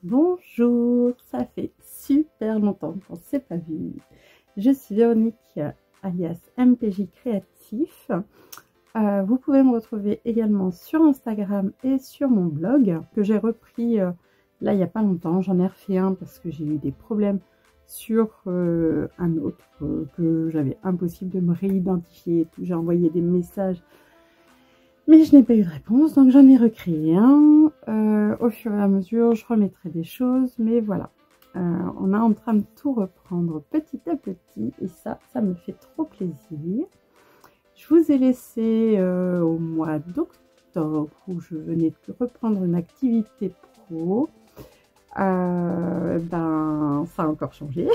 Bonjour, ça fait super longtemps qu'on ne s'est pas vu. Je suis Véronique alias MPJ Créatif. Vous pouvez me retrouver également sur Instagram et sur mon blog que j'ai repris là il n'y a pas longtemps. J'en ai refait un parce que j'ai eu des problèmes sur un autre que j'avais impossible de me réidentifier. J'ai envoyé des messages mais je n'ai pas eu de réponse, donc j'en ai recréé un. Au fur et à mesure, je remettrai des choses, mais voilà. On est en train de tout reprendre petit à petit, et ça me fait trop plaisir. Je vous ai laissé au mois d'octobre, où je venais de reprendre une activité pro. Ben, ça a encore changé.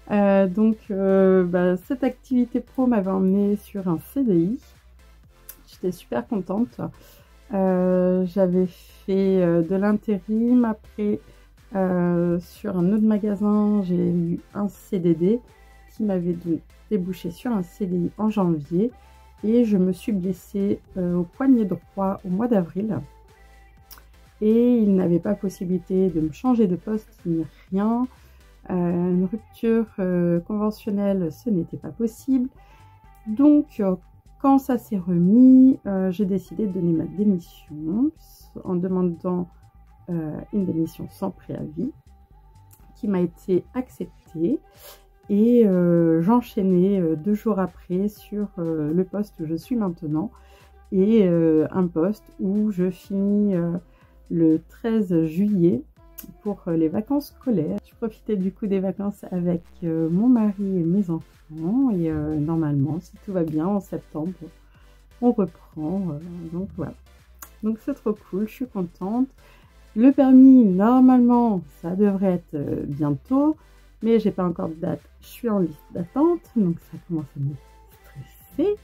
Cette activité pro m'avait emmené sur un CDI. J'étais super contente. J'avais fait de l'intérim. Après, sur un autre magasin, j'ai eu un CDD qui m'avait débouché sur un CDI en janvier. Et je me suis blessée au poignet droit au mois d'avril. Et il n'avait pas possibilité de me changer de poste ni rien. Une rupture conventionnelle, ce n'était pas possible. Donc, quand ça s'est remis, j'ai décidé de donner ma démission en demandant une démission sans préavis qui m'a été acceptée et j'enchaînais 2 jours après sur le poste où je suis maintenant et un poste où je finis le 13 juillet pour les vacances scolaires. Je profitais du coup des vacances avec mon mari et mes enfants. Et normalement, si tout va bien, en septembre, on reprend. Donc voilà. Donc c'est trop cool, je suis contente. Le permis, normalement, ça devrait être bientôt. Mais j'ai pas encore de date. Je suis en liste d'attente. Donc ça commence à me stresser.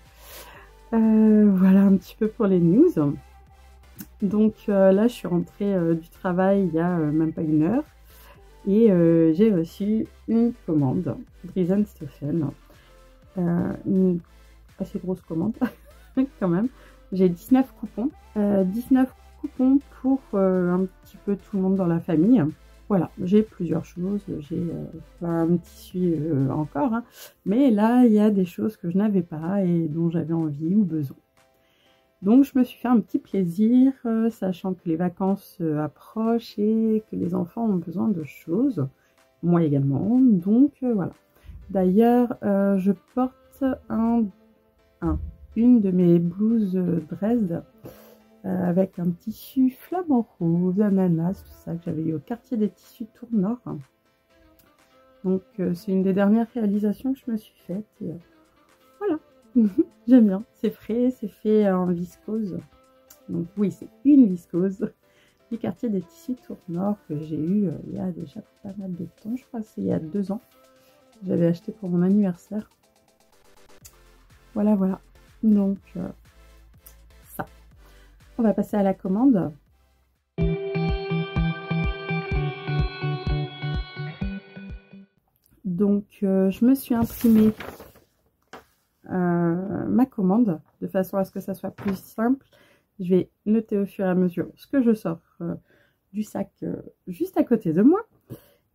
Voilà un petit peu pour les news. Donc là, je suis rentrée du travail il y a même pas 1 heure. Et j'ai reçu une commande, Driesen-Stephen, une assez grosse commande quand même. J'ai 19 coupons, 19 coupons pour un petit peu tout le monde dans la famille. Voilà, j'ai plusieurs choses, j'ai plein de tissus encore, hein. Mais là il y a des choses que je n'avais pas et dont j'avais envie ou besoin. Donc je me suis fait un petit plaisir, sachant que les vacances approchent et que les enfants ont besoin de choses, moi également, donc voilà. D'ailleurs, je porte une de mes blouses Dresde avec un tissu flamant rose, ananas, tout ça, que j'avais eu au quartier des tissus Tournord. Donc c'est une des dernières réalisations que je me suis faite. Et, voilà. J'aime bien, c'est frais, c'est fait en viscose. Donc oui, c'est une viscose du quartier des tissus Tournord que j'ai eu il y a déjà pas mal de temps. Je crois que c'est il y a 2 ans. J'avais acheté pour mon anniversaire. Voilà, voilà. Donc ça. On va passer à la commande. Donc je me suis imprimé ma commande de façon à ce que ça soit plus simple. Je vais noter au fur et à mesure ce que je sors du sac juste à côté de moi.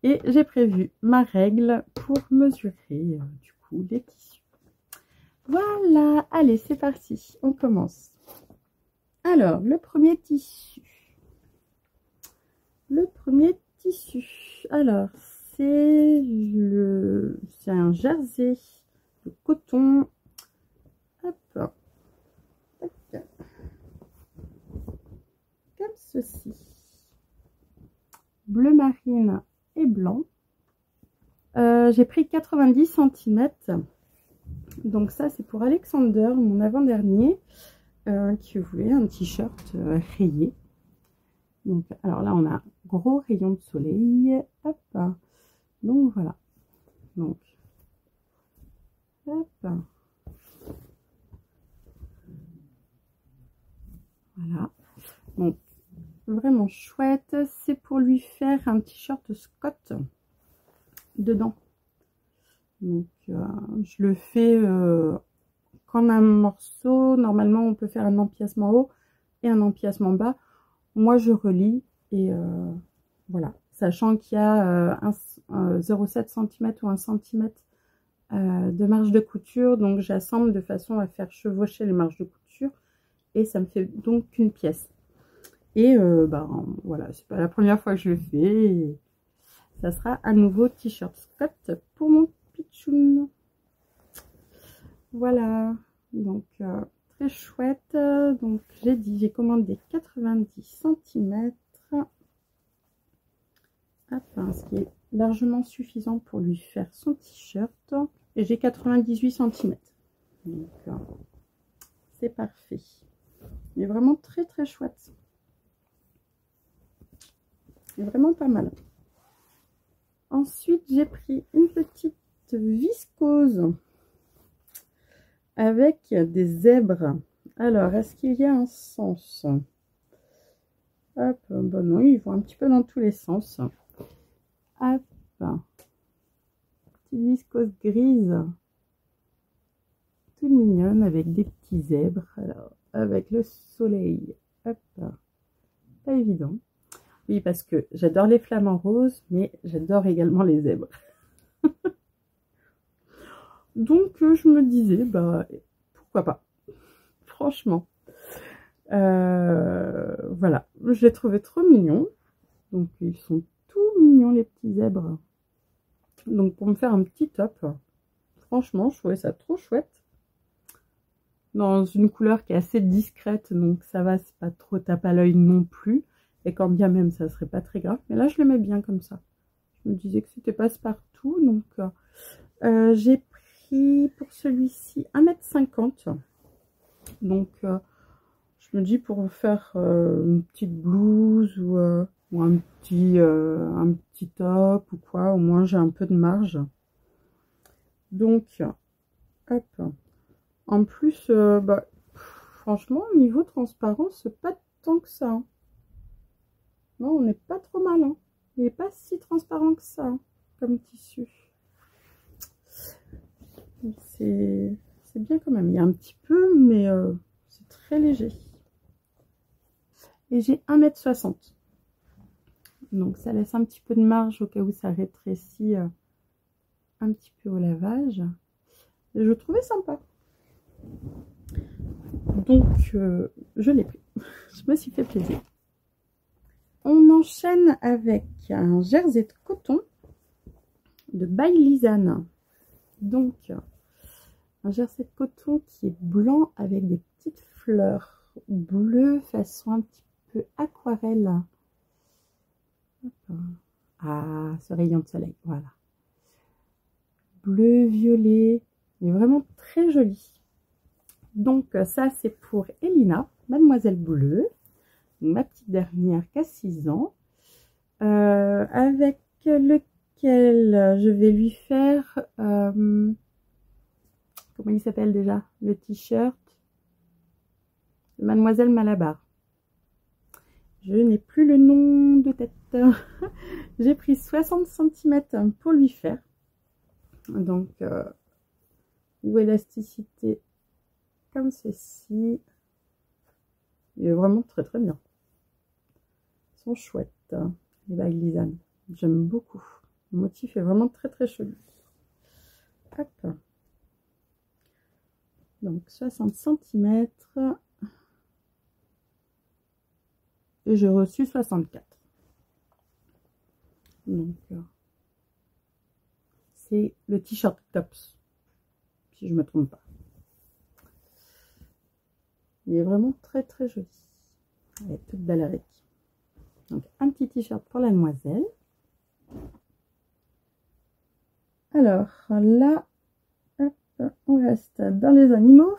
Et j'ai prévu ma règle pour mesurer du coup les tissus. Voilà, allez c'est parti, on commence. Alors, le premier tissu. Alors, c'est un jersey de coton. Hop. Comme ceci. Bleu marine et blanc. J'ai pris 90 cm. Donc ça, c'est pour Alexander, mon avant-dernier, qui voulait un t-shirt rayé. Donc, alors là, on a un gros rayon de soleil. Hop. Donc voilà. Donc, hop. Voilà. Donc, vraiment chouette. C'est pour lui faire un t-shirt Scott dedans. Donc, je le fais comme un morceau. Normalement, on peut faire un empiècement haut et un empiècement bas. Moi, je relie et Voilà, sachant qu'il y a 0,7 cm ou 1 cm de marge de couture, donc j'assemble de façon à faire chevaucher les marges de couture et ça me fait donc qu'une pièce. Et voilà, c'est pas la première fois que je le fais. Et ça sera un nouveau t-shirt Scott pour mon pitchoun. Voilà, donc très chouette. Donc j'ai commandé 90 cm. Ce qui est largement suffisant pour lui faire son t-shirt. Et j'ai 98 cm. Donc c'est parfait. Il est vraiment très très chouette. Il est vraiment pas mal. Ensuite, j'ai pris une petite viscose avec des zèbres. Alors, est-ce qu'il y a un sens? Hop, bon non, ils vont un petit peu dans tous les sens. Hop, petite viscose grise, toute mignonne avec des petits zèbres. Alors, avec le soleil, hop, pas évident. Oui, parce que j'adore les flamants roses, mais j'adore également les zèbres. Donc, je me disais, pourquoi pas. Franchement. Voilà, je les trouvais trop mignons. Donc, ils sont tout mignons, les petits zèbres. Donc, pour me faire un petit top, franchement, je trouvais ça trop chouette. Dans une couleur qui est assez discrète, donc ça va, c'est pas trop tape à l'œil non plus. Et quand bien même, ça serait pas très grave. Mais là, je l'aimais bien comme ça. Je me disais que c'était passe-partout. Donc, j'ai pris pour celui-ci 1,50 m. Donc, je me dis pour faire une petite blouse ou un petit top ou quoi. Au moins, j'ai un peu de marge. Donc, hop. En plus, franchement, niveau transparence, c'est pas tant que ça. Non, on n'est pas trop mal. Hein. Il n'est pas si transparent que ça, hein, comme tissu. C'est bien quand même. Il y a un petit peu, mais c'est très léger. Et j'ai 1,60 m. Donc, ça laisse un petit peu de marge au cas où ça rétrécit un petit peu au lavage. Et je trouvais sympa. Donc, je l'ai pris. Je me suis fait plaisir. On enchaîne avec un jersey de coton de By Lisanne. Donc, un jersey de coton qui est blanc avec des petites fleurs bleues façon un petit peu aquarelle. Ah, ce rayon de soleil, voilà. Bleu, violet, mais vraiment très joli. Donc, ça, c'est pour Elina, Mademoiselle Bleue. Ma petite dernière qui a 6 ans, avec lequel je vais lui faire, comment il s'appelle déjà, le t-shirt de Mademoiselle Malabar. Je n'ai plus le nom de tête. J'ai pris 60 cm pour lui faire. Donc, niveau élasticité, comme ceci. Il est vraiment très très bien. Ils sont chouettes, hein, les By Lisanne. J'aime beaucoup. Le motif est vraiment très très joli. Hop. Donc 60 cm. Et j'ai reçu 64. Donc c'est le t-shirt Tops. Si je ne me trompe pas. Il est vraiment très très joli. Elle est toute belle avec. Donc un petit t-shirt pour la demoiselle. Alors là, hop, on reste dans les animaux.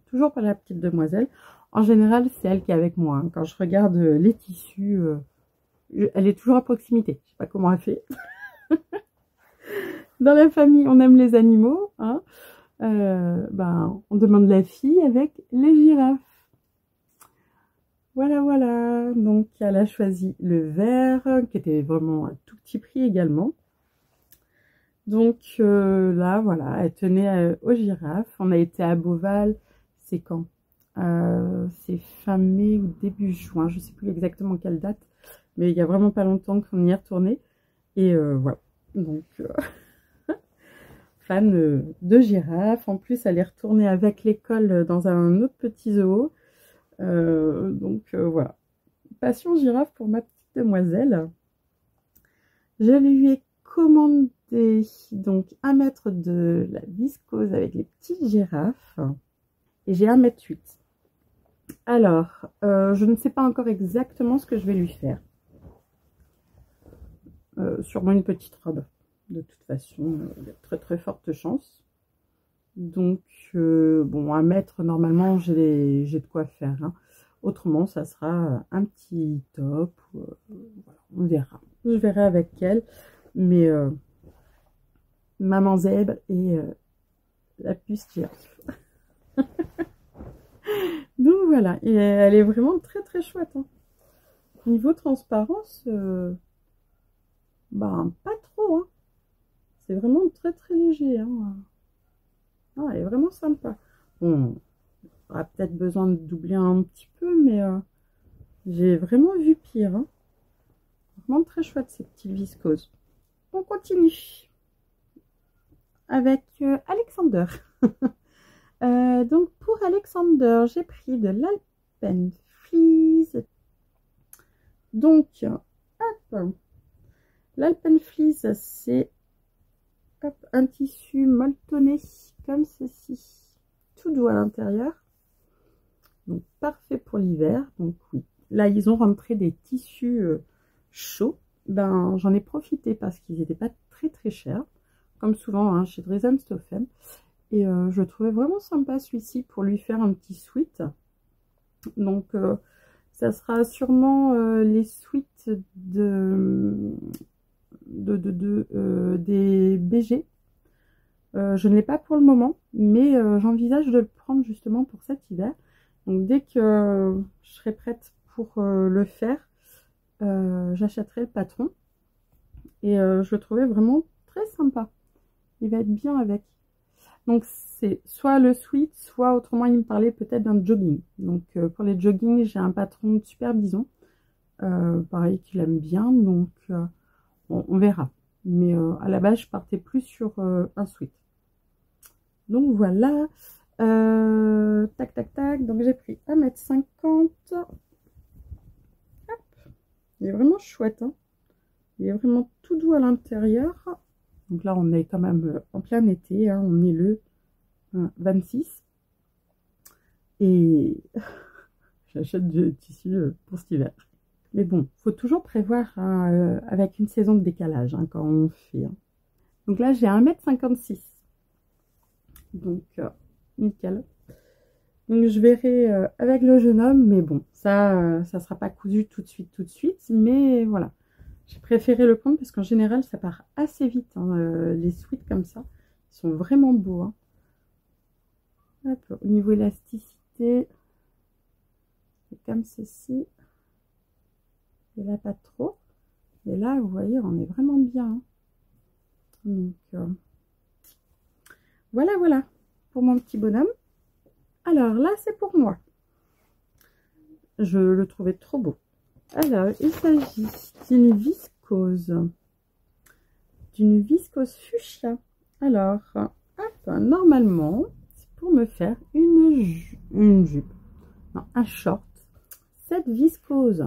Toujours pas la petite demoiselle. En général, c'est elle qui est avec moi. Hein. Quand je regarde les tissus, elle est toujours à proximité. Je sais pas comment elle fait. Dans la famille, on aime les animaux. Hein. On demande la fille avec les girafes. Voilà, voilà. Donc, elle a choisi le vert, qui était vraiment à tout petit prix également. Donc, là, voilà, elle tenait aux girafes. On a été à Beauval, c'est quand? C'est fin mai ou début juin, je ne sais plus exactement quelle date. mais il y a vraiment pas longtemps qu'on y est retourné. Et voilà, donc fan de girafes. En plus, elle est retournée avec l'école dans un autre petit zoo. Donc voilà, passion girafe pour ma petite demoiselle. Je lui ai commandé donc 1 mètre de la viscose avec les petites girafes. Et j'ai 1,8 m. Alors, je ne sais pas encore exactement ce que je vais lui faire. Sûrement une petite robe. De toute façon, il y a très très forte chance. Donc, bon, 1 mètre, normalement, j'ai de quoi faire. Hein. Autrement, ça sera un petit top. Voilà, on verra. Je verrai avec elle. Mais maman zèbre et la puce girafe. Donc voilà, et elle est vraiment très très chouette. Hein. Niveau transparence, bah pas trop. Hein. C'est vraiment très très léger. Hein. Ah, elle est vraiment sympa. Bon, on aura peut-être besoin de doubler un petit peu, mais j'ai vraiment vu pire. Hein. Vraiment très chouette ces petites viscoses. On continue avec Alexander. Donc pour Alexander, j'ai pris de l'Alpenfleece. Donc, hop, l'Alpenfleece, c'est un tissu molletonné comme ceci, tout doux à l'intérieur. Donc parfait pour l'hiver. Donc oui, là ils ont rentré des tissus chauds. Ben j'en ai profité parce qu'ils n'étaient pas très très chers, comme souvent hein, chez Dresden-Stoffen. Et je trouvais vraiment sympa celui-ci pour lui faire un petit sweat. Donc ça sera sûrement les sweats des BG. Je ne l'ai pas pour le moment, mais j'envisage de le prendre justement pour cet hiver. Donc dès que je serai prête pour le faire, j'achèterai le patron. Et je le trouvais vraiment très sympa. Il va être bien avec. Donc c'est soit le sweat, soit autrement il me parlait peut-être d'un jogging. Donc pour les joggings, j'ai un patron de Super Bison. Pareil qu'il aime bien, donc on verra. Mais à la base, je partais plus sur un sweat. Donc voilà. Tac, tac, tac. Donc j'ai pris 1,50 m. Hop. Il est vraiment chouette. Hein. Il est vraiment tout doux à l'intérieur. Donc là, on est quand même en plein été. Hein. On est le 26. Et j'achète du tissu pour cet hiver. Mais bon, faut toujours prévoir hein, avec une saison de décalage hein, quand on fait. Hein. Donc là, j'ai 1,56 m. Donc, nickel. Donc, je verrai avec le jeune homme. Mais bon, ça sera pas cousu tout de suite. Mais voilà. J'ai préféré le prendre parce qu'en général, ça part assez vite. Hein, les sweats comme ça, ils sont vraiment beaux. Hein. Hop, au niveau élasticité, c'est comme ceci. Et là, pas trop. Et là, vous voyez, on est vraiment bien. Hein. Donc, voilà pour mon petit bonhomme. Alors là, c'est pour moi. Je le trouvais trop beau. Alors, il s'agit d'une viscose. D'une viscose fuchsia. Alors, hop, normalement, c'est pour me faire une jupe. Non, un short. Cette viscose.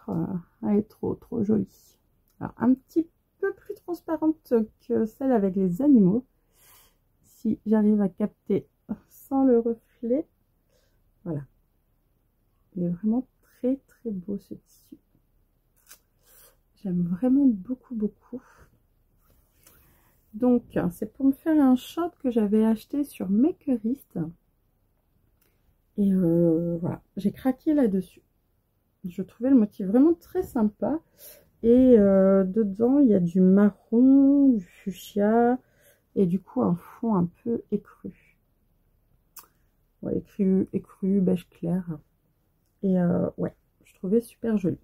Oh, elle est trop jolie. Alors, un petit peu plus transparente que celle avec les animaux. Si j'arrive à capter sans le reflet. Voilà. Il est vraiment très beau ce tissu. J'aime vraiment beaucoup. Donc, c'est pour me faire un short que j'avais acheté sur Makerist. Et voilà, j'ai craqué là-dessus. Je trouvais le motif vraiment très sympa. Et dedans, il y a du marron, du fuchsia et du coup un fond un peu écru. Ouais, écru, beige clair. Et ouais, je trouvais super joli.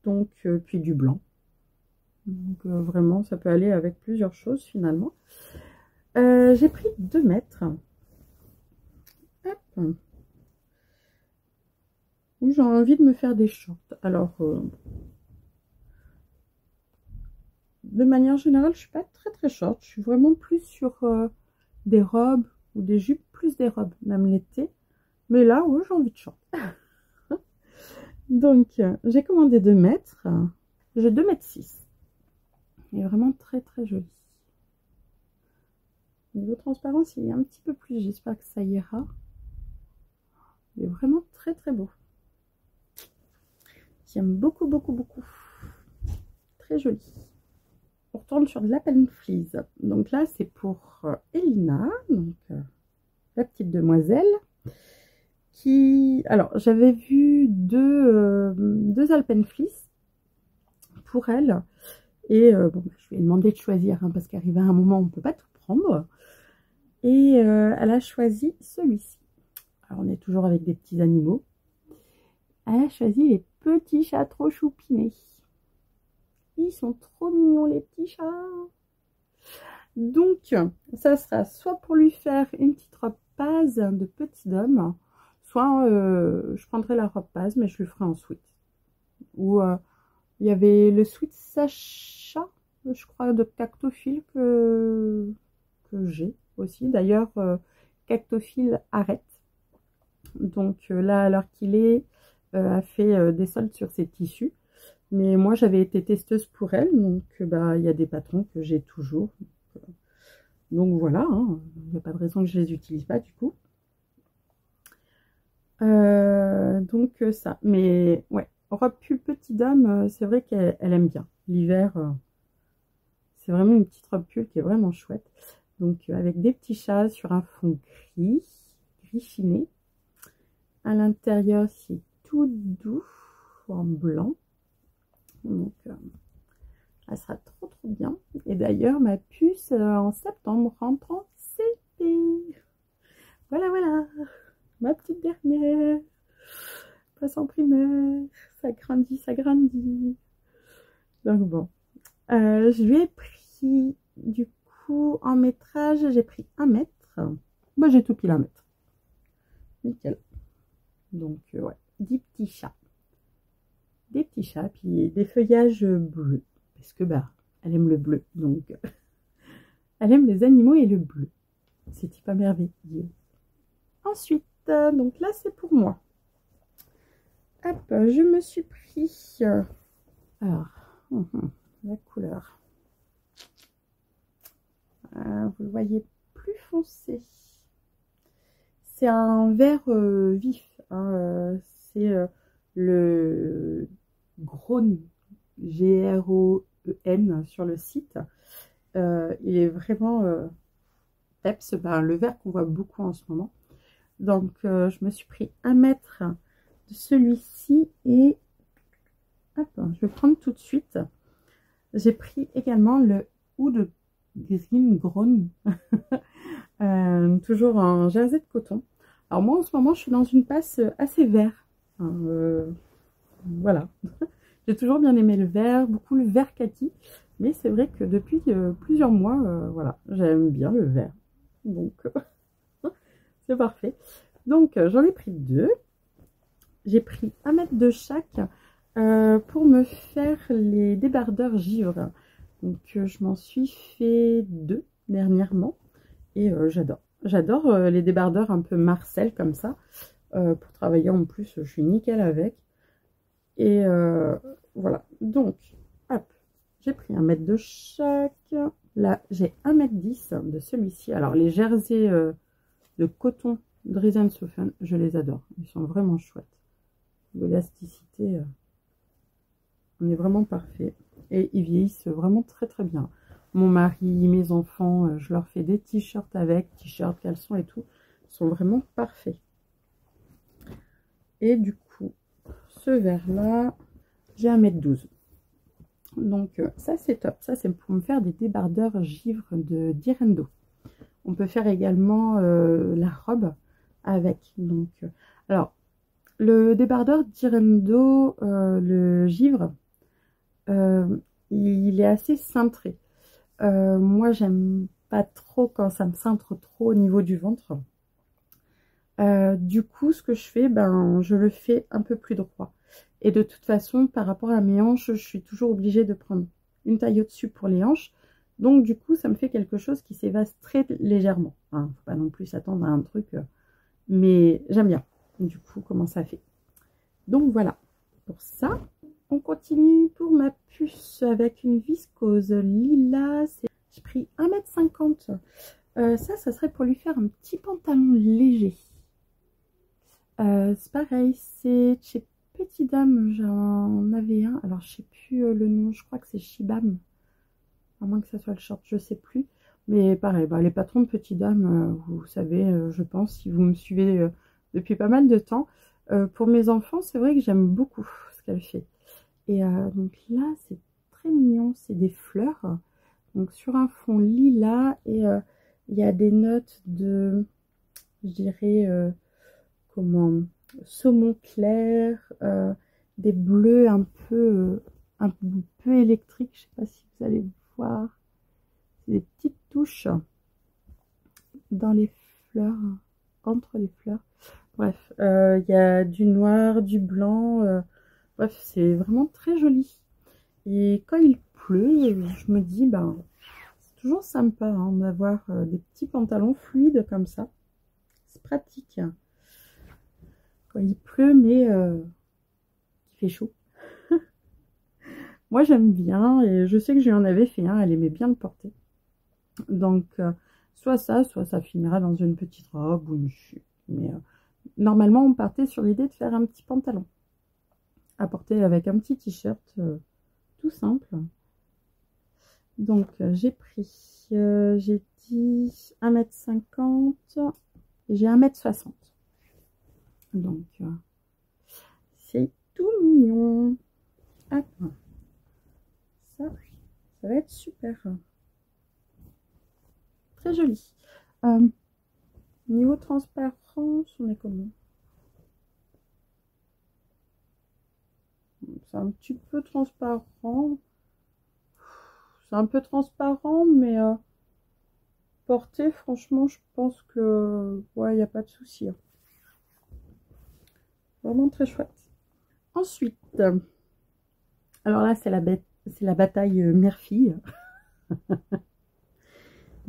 Donc, puis du blanc. Donc, vraiment, ça peut aller avec plusieurs choses finalement. J'ai pris 2 mètres. Hop. où j'ai envie de me faire des shorts. Alors, de manière générale, je suis pas très short. Je suis vraiment plus sur des robes ou des jupes, plus des robes, même l'été. Mais là, oui, j'ai envie de short. Donc, j'ai commandé 2 mètres. J'ai 2,6 m. Il est vraiment très joli. Niveau transparence, il est un petit peu plus. J'espère que ça ira. Il est vraiment très beau. J'aime beaucoup. Très joli. On retourne sur de la pen fleece. Donc là, c'est pour Elina, donc la petite demoiselle. Alors, j'avais vu deux Alpen Fleece pour elle. Et bon, je lui ai demandé de choisir, hein, parce qu'arrivé à un moment, on ne peut pas tout prendre. Et elle a choisi celui-ci. Alors, on est toujours avec des petits animaux. Elle a choisi les petits chats trop choupinés. Ils sont trop mignons, les petits chats. Donc, ça sera soit pour lui faire une petite robe pase de petit homme, soit je prendrai la robe pase, mais je lui ferai en sweat. Ou il y avait le sweat Sacha, je crois, de Cactophile que j'ai aussi. D'ailleurs, Cactophile arrête. Donc là, à l'heure qu'il est, a fait des soldes sur ses tissus. Mais moi, j'avais été testeuse pour elle, donc bah, il y a des patrons que j'ai toujours. Donc voilà, hein, il n'y a pas de raison que je les utilise pas du coup. Donc ça, mais ouais, robe pull petit dame, c'est vrai qu'elle aime bien. L'hiver, c'est vraiment une petite robe pull qui est vraiment chouette. Donc avec des petits chats sur un fond gris chiné. À l'intérieur, c'est tout doux en blanc. Donc elle sera trop bien. Et d'ailleurs, ma puce en septembre rentre en CP. Voilà, ma petite dernière. Passe en primaire. Ça grandit. Donc bon. Je lui ai pris, du coup, en métrage, j'ai pris 1 mètre. Moi, j'ai tout pile 1 mètre. Nickel. Donc, ouais, 10 petits chats. Des petits chats, puis des feuillages bleus. Parce que, bah, elle aime le bleu. Donc, elle aime les animaux et le bleu. C'est pas merveilleux. Ensuite, donc là, c'est pour moi. Hop, je me suis pris... alors, la couleur. Vous le voyez plus foncé. C'est un vert vif. Hein, c'est le Groen, G-R-O-E-N sur le site. Il est vraiment peps, le vert qu'on voit beaucoup en ce moment. Donc je me suis pris 1 mètre de celui-ci et hop, je vais prendre tout de suite. J'ai pris également le Oud Green Groen, toujours en jersey de coton. Alors moi en ce moment je suis dans une passe assez vert. Voilà. J'ai toujours bien aimé le vert, beaucoup le vert kaki. Mais c'est vrai que depuis plusieurs mois, voilà, j'aime bien le vert. Donc c'est parfait. Donc j'en ai pris 2. J'ai pris 1 mètre de chaque pour me faire les débardeurs givre. Donc je m'en suis fait 2 dernièrement. Et j'adore. J'adore les débardeurs un peu Marcel comme ça. Pour travailler en plus, je suis nickel avec. Et voilà. Donc, hop, j'ai pris 1 mètre de chaque. Là, j'ai 1,10 m de celui-ci. Alors, les jerseys de coton Dries & Soffen, je les adore. Ils sont vraiment chouettes. L'élasticité, on est vraiment parfait. Et ils vieillissent vraiment très bien. Mon mari, mes enfants, je leur fais des t-shirts avec, t-shirts, caleçons et tout. Ils sont vraiment parfaits. Et du coup, ce vert-là, j'ai 1,12 m. Donc ça, c'est top. Ça, c'est pour me faire des débardeurs givre de Direndo. On peut faire également la robe avec. Donc, alors, le débardeur Direndo, le givre, il est assez cintré. Moi, j'aime pas trop quand ça me cintre trop au niveau du ventre. Du coup, ce que je fais, ben, je le fais un peu plus droit. Et de toute façon, par rapport à mes hanches, je suis toujours obligée de prendre une taille au-dessus pour les hanches. Donc, du coup, ça me fait quelque chose qui s'évase très légèrement. Hein, faut pas non plus s'attendre à un truc, mais j'aime bien. Du coup, comment ça fait. Donc, voilà. Pour ça, on continue pour ma puce avec une viscose lilas. J'ai pris 1,50 m. Ça serait pour lui faire un petit pantalon léger. C'est pareil, c'est chez Petit Dame, j'en avais un. Alors, je sais plus le nom, je crois que c'est Shibam. À moins que ça soit le short, je sais plus. Mais pareil, bah, les patrons de Petit Dame, vous savez, je pense, si vous me suivez depuis pas mal de temps. Pour mes enfants, c'est vrai que j'aime beaucoup ce qu'elle fait. Et donc là, c'est très mignon, c'est des fleurs. Donc sur un fond lilas et il y a des notes de, je dirais, comment, saumon clair, des bleus un peu électriques. Je sais pas si vous allez voir. C'est des petites touches dans les fleurs, entre les fleurs. Bref, il y a du noir, du blanc. Bref, c'est vraiment très joli. Et quand il pleut, je me dis, ben, c'est toujours sympa hein, d'avoir des petits pantalons fluides comme ça. C'est pratique. Quand il pleut, mais il fait chaud. Moi, j'aime bien et je sais que je lui en avais fait un. Elle aimait bien le porter. Donc, soit ça finira dans une petite robe ou une jupe. Mais normalement, on partait sur l'idée de faire un petit pantalon à porter avec un petit t-shirt tout simple. Donc, j'ai pris, j'ai dit 1,50 m et j'ai 1,60 m. Donc, c'est tout mignon. Hop. Ça va être super. Très joli. Niveau transparence, on est comment? C'est un petit peu transparent. C'est un peu transparent, mais porté, franchement, je pense que ouais, il n'y a pas de souci. Hein. Vraiment très chouette. Ensuite, alors là, c'est la bataille mère-fille.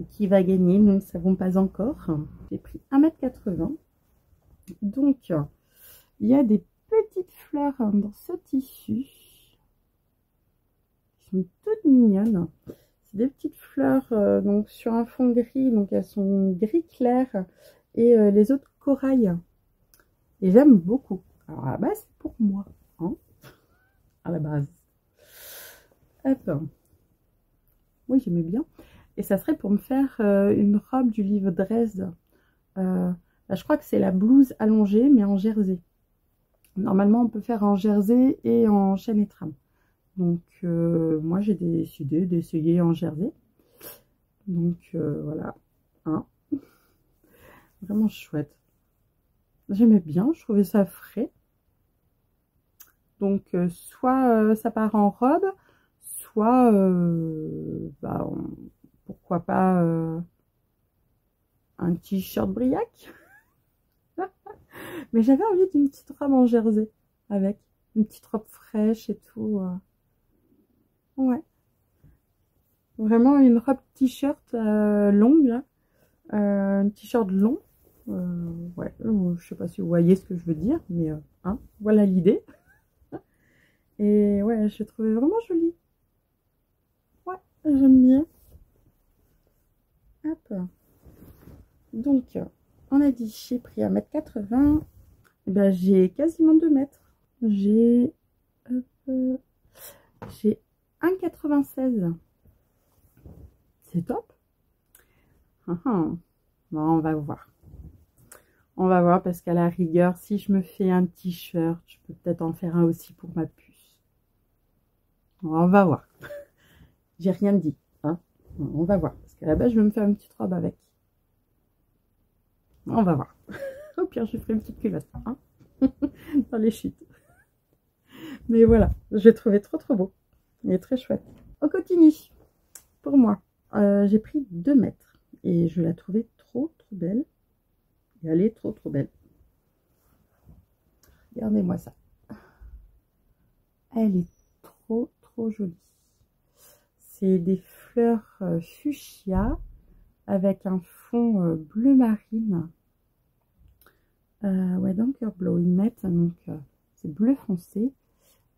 Qui va gagner, nous ne savons pas encore. J'ai pris 1,80 m. Donc, il y a des petites fleurs dans ce tissu. Qui sont toutes mignonnes. C'est des petites fleurs donc sur un fond gris. Donc, elles sont gris clair. Et les autres corail. Et j'aime beaucoup. Alors, à la base, c'est pour moi. Hein, à la base. Hop. Oui, j'aimais bien. Et ça serait pour me faire une robe du livre Dresde. Je crois que c'est la blouse allongée, mais en jersey. Normalement, on peut faire en jersey et en chaîne et trame. Donc, moi, j'ai décidé d'essayer en jersey. Donc, voilà. Hein. Vraiment chouette. J'aimais bien, je trouvais ça frais. Donc, soit ça part en robe, soit, bah, pourquoi pas un t-shirt Briac. Mais j'avais envie d'une petite robe en jersey avec une petite robe fraîche et tout. Ouais. Vraiment une robe t-shirt longue là. Un t-shirt long. Ouais. Je sais pas si vous voyez ce que je veux dire, mais hein, voilà l'idée. Et ouais, je trouvais vraiment jolie. Ouais, j'aime bien. Hop. Donc, on a dit, j'ai pris 1,80 m. Et ben, j'ai quasiment 2 mètres. J'ai 1,96 m. C'est top. Bon, on va voir. On va voir parce qu'à la rigueur, si je me fais un t-shirt, je peux peut-être en faire un aussi pour ma puce. On va voir. J'ai rien dit. Hein. On va voir. Parce qu'à la base, je vais me faire une petite robe avec. On va voir. Au pire, je ferai une petite culotte. Hein. Dans les chutes. Mais voilà, je l'ai trouvé trop beau. Il est très chouette. On continue. Pour moi, j'ai pris 2 mètres. Et je la trouvais trop belle. Et elle est trop belle. Regardez-moi ça. Elle est trop jolie. C'est des fleurs fuchsia avec un fond bleu marine. Ouais, Dunker Blow, ils mettent, donc c'est bleu foncé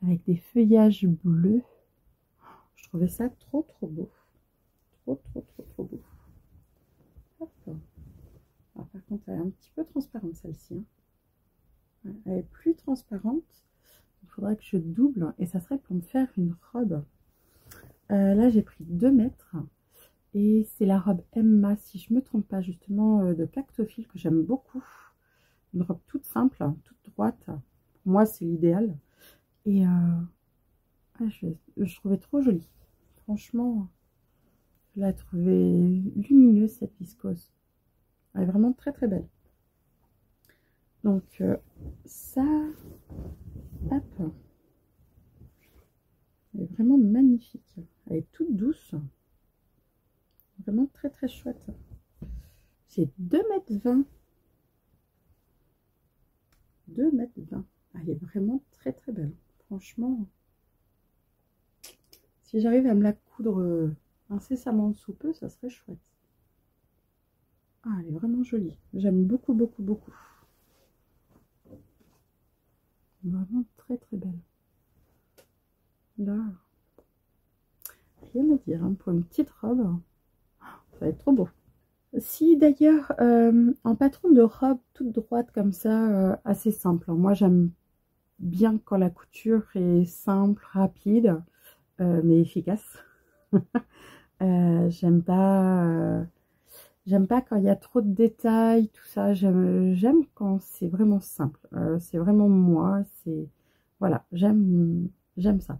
avec des feuillages bleus. Je trouvais ça trop beau. Trop beau. Hop. Alors, par contre, elle est un petit peu transparente celle-ci. Hein. Elle est plus transparente. Il faudrait que je double et ça serait pour me faire une robe. Là, j'ai pris 2 mètres et c'est la robe Emma, si je me trompe pas, justement, de Cactophile que j'aime beaucoup. Une robe toute simple, toute droite. Pour moi, c'est l'idéal. Et je trouvais trop jolie. Franchement, je la trouvais lumineuse, cette viscose. Elle est vraiment très belle. Donc, ça, hop. Elle est vraiment magnifique. Elle est toute douce. Vraiment très chouette. J'ai 2,20 m. 2,20 m. Elle est vraiment très belle. Franchement, si j'arrive à me la coudre incessamment sous peu, ça serait chouette. Ah, elle est vraiment jolie. J'aime beaucoup. Vraiment très belle. Là, rien à dire, hein, pour une petite robe, ça va être trop beau. Si d'ailleurs, un patron de robe toute droite comme ça, assez simple. Moi, j'aime bien quand la couture est simple, rapide, mais efficace. J'aime pas quand il y a trop de détails, tout ça. J'aime quand c'est vraiment simple. C'est vraiment moi. Voilà, j'aime ça.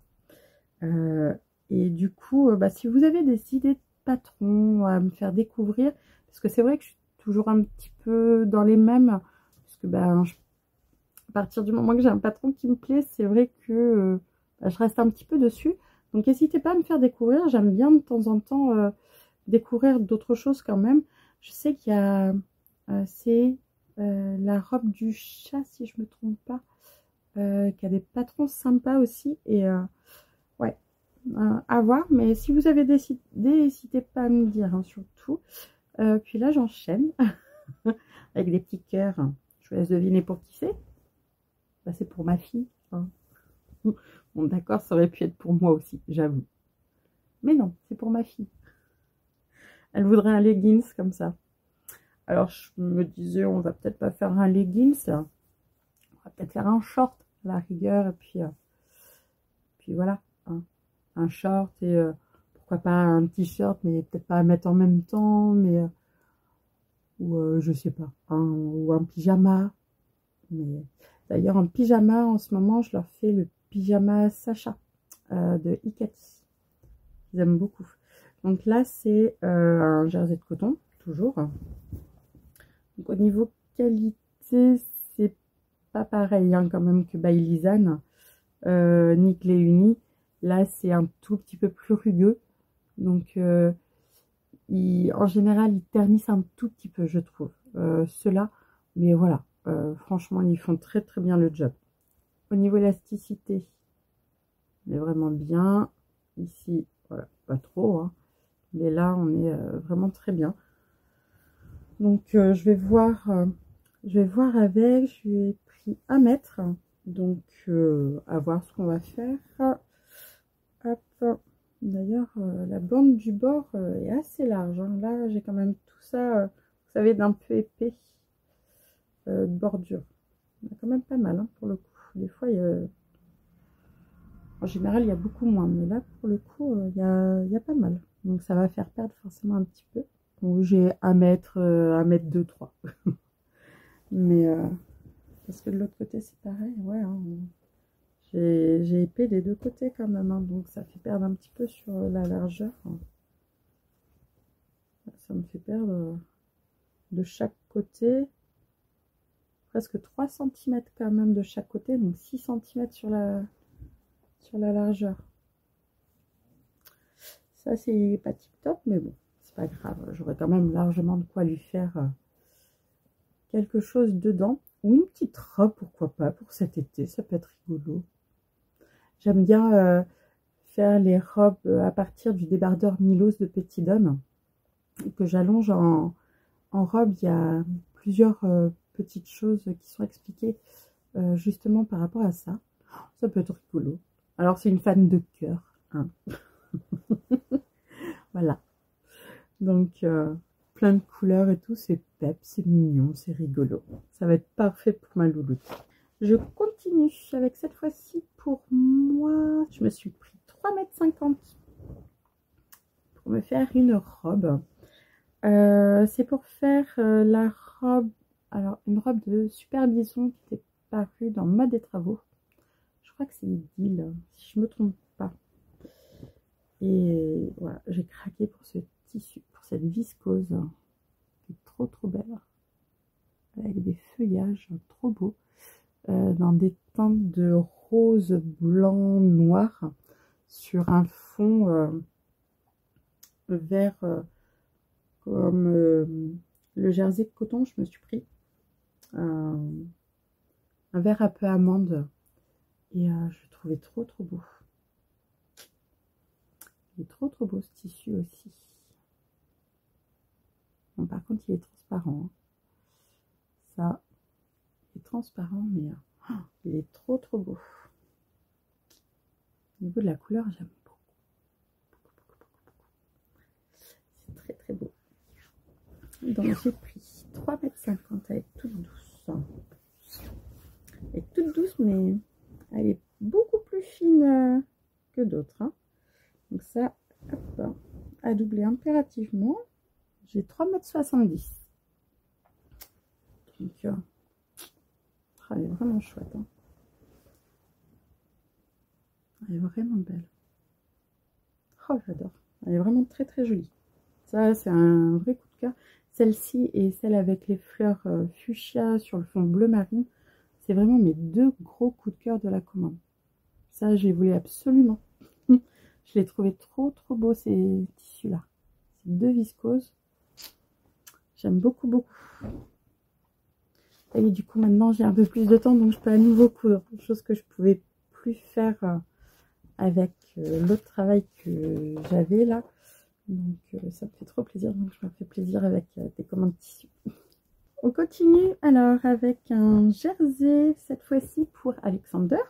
Et du coup, si vous avez des idées de patrons à me faire découvrir, parce que c'est vrai que je suis toujours un petit peu dans les mêmes, parce que à partir du moment que j'ai un patron qui me plaît, c'est vrai que je reste un petit peu dessus. Donc n'hésitez pas à me faire découvrir. J'aime bien de temps en temps découvrir d'autres choses quand même. Je sais qu'il y a la robe du chat, si je me trompe pas, qui a des patrons sympas aussi. Et ouais, à voir. Mais si vous avez des idées, n'hésitez pas à me dire, hein, surtout. Puis là, j'enchaîne avec des petits cœurs. Je vous laisse deviner pour qui c'est. C'est pour ma fille. Hein. Bon, d'accord, ça aurait pu être pour moi aussi, j'avoue. Mais non, c'est pour ma fille. Elle voudrait un leggings comme ça. Alors, je me disais, on va peut-être pas faire un leggings. On va peut-être faire un short à la rigueur. Et puis voilà. Hein. Un short et pourquoi pas un t-shirt, mais peut-être pas à mettre en même temps. Mais ou je sais pas. Ou un pyjama. Mais d'ailleurs, en pyjama, en ce moment, je leur fais le pyjama Sacha de Ikati. J'aime beaucoup. Donc là, c'est un jersey de coton, toujours. Donc au niveau qualité, c'est pas pareil hein, quand même que by Lisanne, ni Clé Uni. Là, c'est un tout petit peu plus rugueux. Donc, en général, ils ternissent un tout petit peu, je trouve. Ceux-là, mais voilà. Franchement, ils font très bien le job. Au niveau élasticité, on est vraiment bien. Ici, voilà, pas trop. Hein. Mais là, on est vraiment très bien. Donc, je vais voir avec. Je lui ai pris 1 mètre. Donc, à voir ce qu'on va faire. Hop. D'ailleurs, la bande du bord est assez large. Hein. Là, j'ai quand même tout ça, vous savez, d'un peu épais de bordure. Il y a quand même pas mal, hein, pour le coup. Des fois, en général, il y a beaucoup moins. Mais là, pour le coup, il y a pas mal. Donc, ça va faire perdre forcément un petit peu. Donc, j'ai 1 mètre, 1 mètre 2, 3. Mais, parce que de l'autre côté, c'est pareil. Ouais, hein. J'ai épais des deux côtés quand même, hein, donc ça fait perdre un petit peu sur la largeur. Ça me fait perdre de chaque côté presque 3 cm quand même de chaque côté, donc 6 cm sur la largeur. Ça, c'est pas tip top, mais bon, c'est pas grave. J'aurais quand même largement de quoi lui faire quelque chose dedans. Ou une petite robe, pourquoi pas, pour cet été, ça peut être rigolo. J'aime bien faire les robes à partir du débardeur Milos de Petit Homme, que j'allonge en robe. Il y a plusieurs petites choses qui sont expliquées justement par rapport à ça. Ça peut être rigolo. Alors c'est une fan de cœur, hein. Voilà. Donc plein de couleurs et tout, c'est pep, c'est mignon, c'est rigolo. Ça va être parfait pour ma louloute. Je continue avec cette fois-ci pour moi. Je me suis pris 3,50 m pour me faire une robe. C'est pour faire la robe, alors une robe de Super Bison qui était parue dans Mode et Travaux. Je crois que c'est Deal, si je me trompe pas. Et voilà, j'ai craqué pour ce tissu, pour cette viscose qui est trop belle, avec des feuillages trop beaux, dans des teintes de rose, blanc, noir, sur un fond vert comme le jersey de coton. Je me suis pris un vert un peu amande et je le trouvais trop beau. Il est trop beau ce tissu aussi. Bon, par contre il est transparent, hein. Ça, il est transparent, mais il est trop beau. Au niveau de la couleur, j'aime beaucoup. C'est très beau. Donc j'ai pris 3,50 m avec toute douce. Elle est toute douce, mais elle est beaucoup plus fine que d'autres, hein. Donc ça, hop, à doubler impérativement. J'ai 3,70 m. Donc elle est vraiment chouette, hein. Elle est vraiment belle. Oh, j'adore. Elle est vraiment très jolie. Ça, c'est un vrai coup de cœur. Celle-ci et celle avec les fleurs fuchsia sur le fond bleu marine, c'est vraiment mes deux gros coups de cœur de la commande. Ça, je les voulais absolument. Je les trouvais trop beaux, ces tissus-là. Ces deux viscoses. J'aime beaucoup. Et du coup, maintenant, j'ai un peu plus de temps, donc je peux à nouveau coudre. Chose que je pouvais plus faire avec l'autre travail que j'avais là. Donc ça me fait trop plaisir, donc je me fais plaisir avec des commandes tissus. On continue alors avec un jersey, cette fois-ci pour Alexander.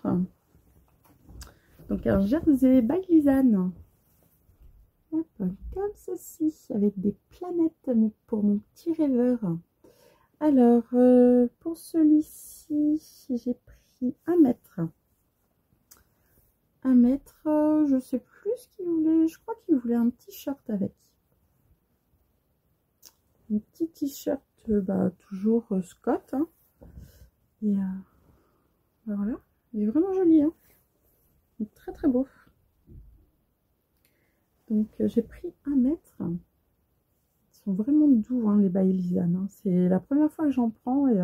Donc un jersey by Lisanne. Comme ceci, avec des planètes pour mon petit rêveur. Alors pour celui-ci, j'ai pris 1 mètre. 1 mètre, je sais plus ce qu'il voulait, je crois qu'il voulait un t-shirt avec. Un petit t-shirt, toujours Scott, hein. Et voilà, il est vraiment joli, hein. Très beau. Donc j'ai pris 1 mètre. Ils sont vraiment doux, hein, les by Lisanne, hein. C'est la première fois que j'en prends et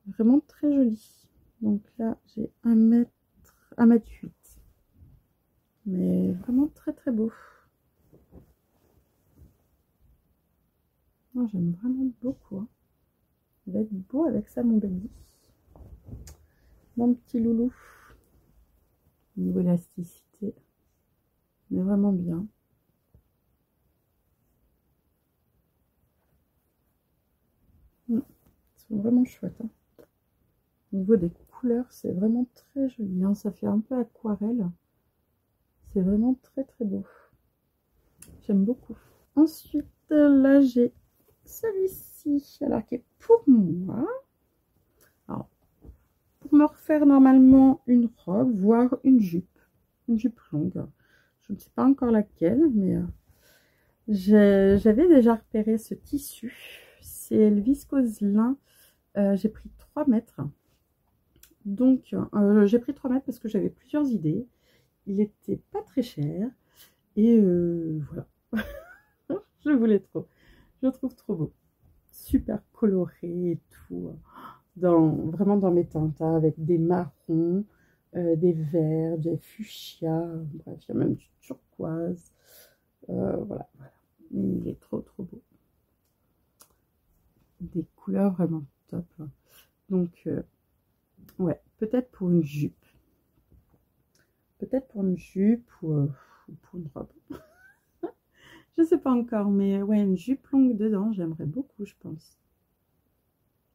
vraiment très joli. Donc là j'ai 1 mètre, 1,8 m. Mais vraiment très beau. J'aime vraiment beaucoup, hein. Il va être beau avec ça, mon baby. Mon petit loulou. Niveau élasticité, on est vraiment bien. Ils sont vraiment chouettes, hein. Au niveau des couleurs, c'est vraiment très joli, hein. Ça fait un peu aquarelle. C'est vraiment très beau. J'aime beaucoup. Ensuite, là, j'ai celui-ci, alors qui est pour moi. Alors, pour me refaire normalement une robe, voire une jupe longue. Je ne sais pas encore laquelle, mais j'avais déjà repéré ce tissu. C'est le viscose lin. J'ai pris 3 mètres. Donc, j'ai pris 3 mètres parce que j'avais plusieurs idées. Il était pas très cher. Et voilà. Je voulais trop. Je le trouve trop beau. Super coloré et tout. Vraiment dans mes teintes, hein, avec des marrons, des verts, des fuchsia. Bref, il y a même du turquoise. Voilà. Il est trop beau. Des couleurs vraiment top. Donc, ouais, peut-être pour une jupe. Peut-être pour une jupe ou pour une robe. Je sais pas encore, mais ouais, une jupe longue dedans, j'aimerais beaucoup, je pense.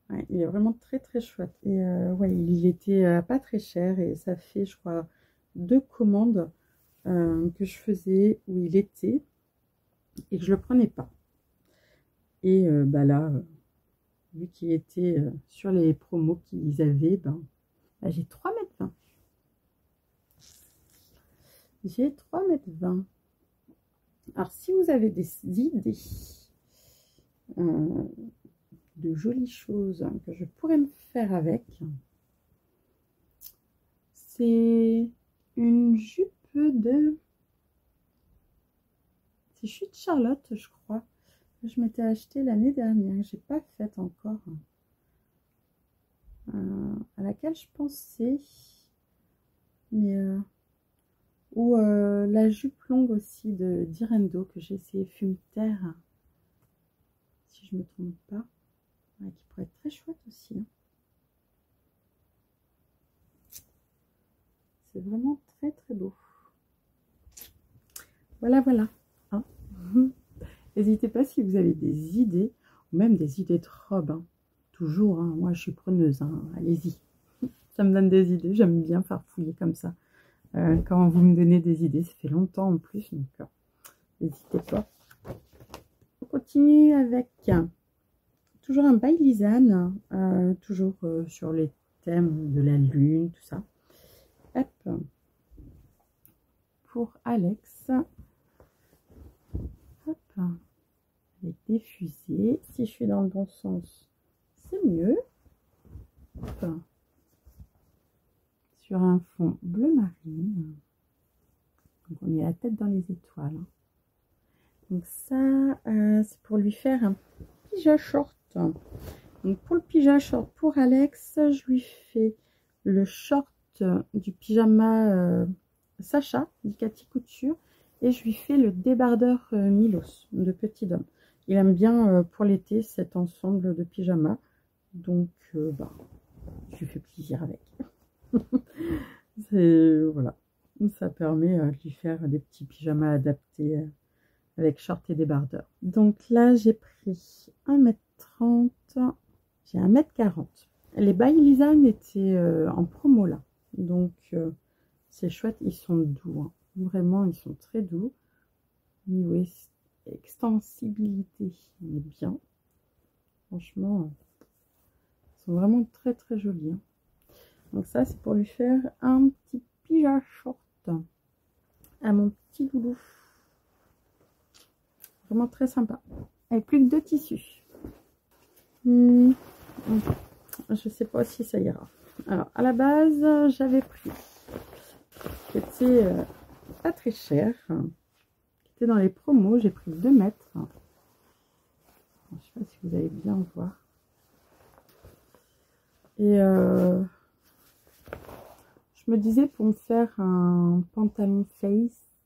Ouais, il est vraiment très très chouette. Et ouais, il était pas très cher et ça fait, je crois, 2 commandes que je faisais où il était et que je le prenais pas. Et bah là, vu qu'il était sur les promos qu'ils avaient, ben, là, j'ai 3,20 m. J'ai 3,20 m. Alors, si vous avez des idées de jolies choses que je pourrais me faire avec, c'est une jupe de... C'est Chute Charlotte, je crois. Je m'étais acheté l'année dernière. J'ai pas faite encore. À laquelle je pensais. Mais... ou la jupe longue aussi de d'Irendo que j'ai essayé Fume Terre. Si je me trompe pas. Ouais, qui pourrait être très chouette aussi. Hein. C'est vraiment très très beau. Voilà, voilà. Hein. N'hésitez pas si vous avez des idées, ou même des idées de robes. Hein. Toujours, hein. Moi je suis preneuse. Hein. Allez-y. Ça me donne des idées. J'aime bien farfouiller comme ça. Quand vous me donnez des idées, ça fait longtemps en plus. Donc, n'hésitez pas. On continue avec toujours un By Lisanne. Toujours sur les thèmes de la lune, tout ça. Hop. Pour Alex. Hop. Avec des fusées. Si je suis dans le bon sens, c'est mieux. Hop. Sur un fond bleu marine. Donc on est la tête dans les étoiles. Donc ça, c'est pour lui faire un pyjama short. Donc pour le pyjama short pour Alex, je lui fais le short du pyjama Sacha, du Cathy Couture. Et je lui fais le débardeur Milos de Petit Homme. Il aime bien pour l'été cet ensemble de pyjama. Donc bah, je lui fais plaisir avec. Voilà, ça permet de lui faire des petits pyjamas adaptés avec short et débardeur. Donc là j'ai pris 1,30 m, j'ai 1,40 m. Les By Lisanne étaient en promo là, donc c'est chouette, ils sont doux, hein. Vraiment ils sont très doux. Niveau extensibilité, on est bien, franchement ils sont vraiment très très jolis, hein. Donc ça, c'est pour lui faire un petit pyjama short à mon petit loulou. Vraiment très sympa. Avec plus que 2 tissus. Je sais pas si ça ira. Alors, à la base, j'avais pris, qui était pas très cher, qui était dans les promos. J'ai pris 2 mètres. Je sais pas si vous allez bien voir. Et je me disais pour me faire un pantalon face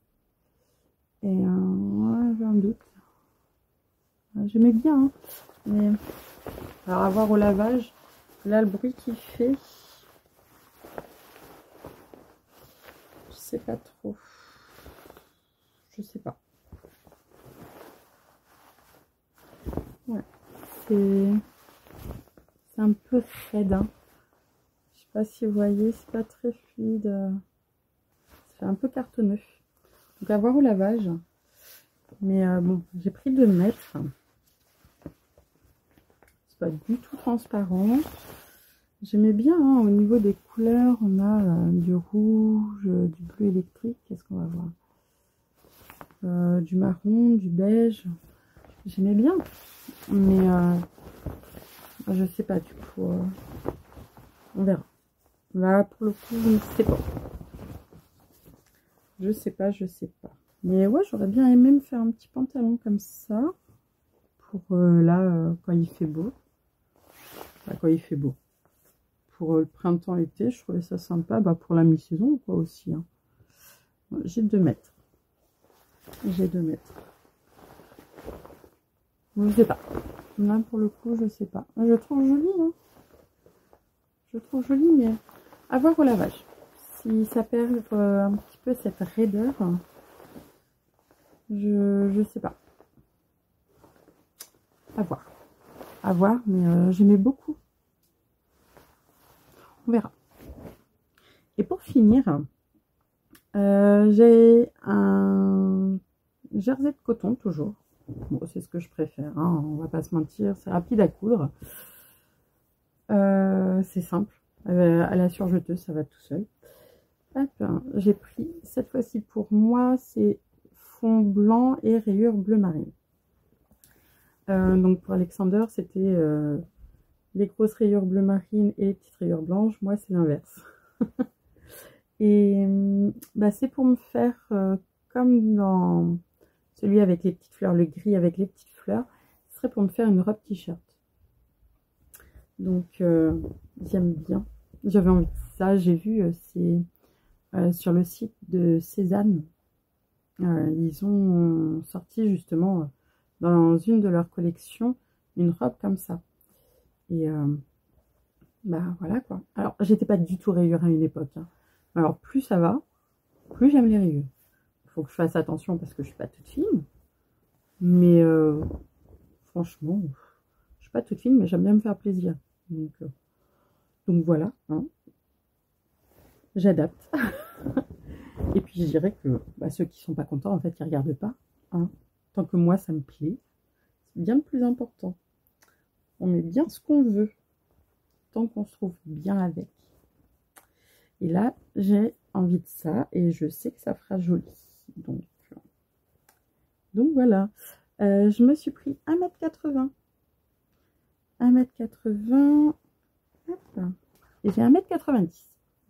et ouais, j'ai un doute. J'aimais bien, hein, mais alors à voir au lavage. Là, le bruit qu'il fait, je sais pas trop. Je sais pas. Ouais, c'est un peu raide, hein. Je sais pas si vous voyez, c'est pas très fluide. Ça fait un peu cartonneux. Donc à voir au lavage. Mais bon, j'ai pris 2 mètres. C'est pas du tout transparent. J'aimais bien, hein, au niveau des couleurs, on a du rouge, du bleu électrique. Qu'est-ce qu'on va voir, du marron, du beige. J'aimais bien. Mais je sais pas, du coup, on verra. Là, pour le coup, je ne sais pas. Je sais pas, je sais pas. Mais ouais, j'aurais bien aimé me faire un petit pantalon comme ça. Pour là, quand il fait beau. Enfin, quand il fait beau. Pour le printemps-été, je trouvais ça sympa. Bah, pour la mi-saison, quoi, aussi. Hein. J'ai 2 mètres. J'ai 2 mètres. Je sais pas. Là, pour le coup, je sais pas. Je le trouve joli, hein. Je trouve joli, mais à voir au lavage. Si ça perd un petit peu cette raideur, je sais pas. À voir. À voir, mais j'aimais beaucoup. On verra. Et pour finir, j'ai un jersey de coton toujours. Bon, c'est ce que je préfère, hein, on va pas se mentir, c'est rapide à coudre. C'est simple. À la surjeteuse, ça va tout seul. Hop, j'ai pris cette fois-ci pour moi, c'est fond blanc et rayures bleu marine. Donc pour Alexander, c'était les grosses rayures bleu marine et les petites rayures blanches. Moi, c'est l'inverse. Et bah, c'est pour me faire comme dans celui avec les petites fleurs, le gris avec les petites fleurs. Ce serait pour me faire une robe t-shirt. Donc j'aime bien. J'avais envie de ça. J'ai vu c'est sur le site de Cézanne. Ils ont sorti justement dans une de leurs collections une robe comme ça. Et bah voilà quoi. Alors j'étais pas du tout rayure à une époque. Hein. Alors plus ça va, plus j'aime les rayures. Il faut que je fasse attention parce que je suis pas toute fine. Mais franchement, je suis pas toute fine, mais j'aime bien me faire plaisir. Donc voilà. Hein. J'adapte. Et puis je dirais que bah, ceux qui sont pas contents, en fait, ils regardent pas. Hein. Tant que moi, ça me plaît, c'est bien le plus important. On met bien ce qu'on veut, tant qu'on se trouve bien avec. Et là, j'ai envie de ça, et je sais que ça fera joli. Donc voilà. Je me suis pris 1,80 m. 1,80 m. Et j'ai 1,90 m.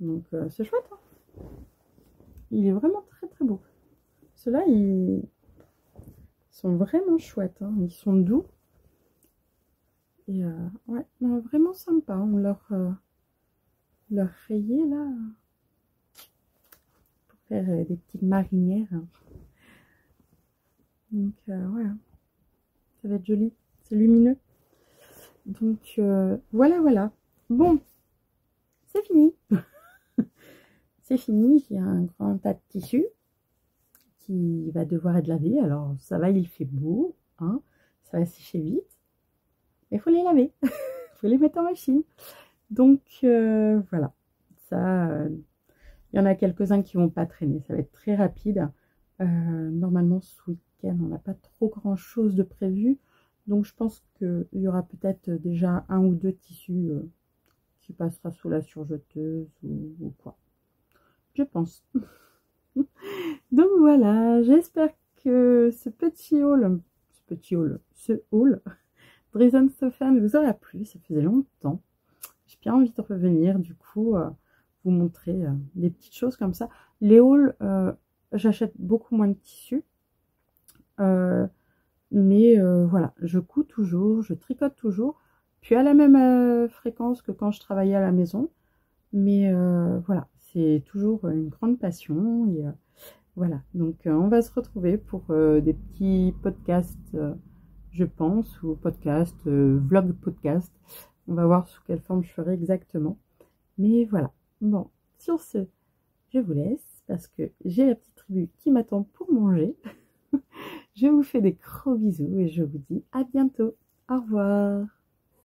Donc c'est chouette, hein. Il est vraiment très très beau. Ceux-là, ils sont vraiment chouettes. Hein. Ils sont doux. Et ouais, non, vraiment sympa. On leur rayé là. Pour faire des petites marinières. Donc voilà. Ça va être joli. C'est lumineux. Donc voilà. Bon. C'est fini. C'est fini, j'ai un grand tas de tissu qui va devoir être lavé. Alors ça va, il fait beau, hein, ça va sécher vite. Mais il faut les laver, il faut les mettre en machine. Donc voilà, ça, il y en a quelques-uns qui vont pas traîner, ça va être très rapide. Normalement ce week-end, on n'a pas trop grand-chose de prévu. Donc je pense qu'il y aura peut-être déjà 1 ou 2 tissus qui passera sous la surjeteuse ou quoi. Je pense. Donc voilà, j'espère que ce haul Dresden Sofa vous aura plu. Ça faisait longtemps. J'ai bien envie de revenir, du coup, vous montrer des petites choses comme ça. Les hauls, j'achète beaucoup moins de tissus. Mais voilà, je couds toujours, je tricote toujours. Puis à la même fréquence que quand je travaillais à la maison. Mais voilà. C'est toujours une grande passion et voilà, donc on va se retrouver pour des petits podcasts, je pense, ou podcasts, vlog podcast. On va voir sous quelle forme je ferai exactement. Mais voilà, bon, sur ce, je vous laisse parce que j'ai la petite tribu qui m'attend pour manger. Je vous fais des gros bisous et je vous dis à bientôt. Au revoir.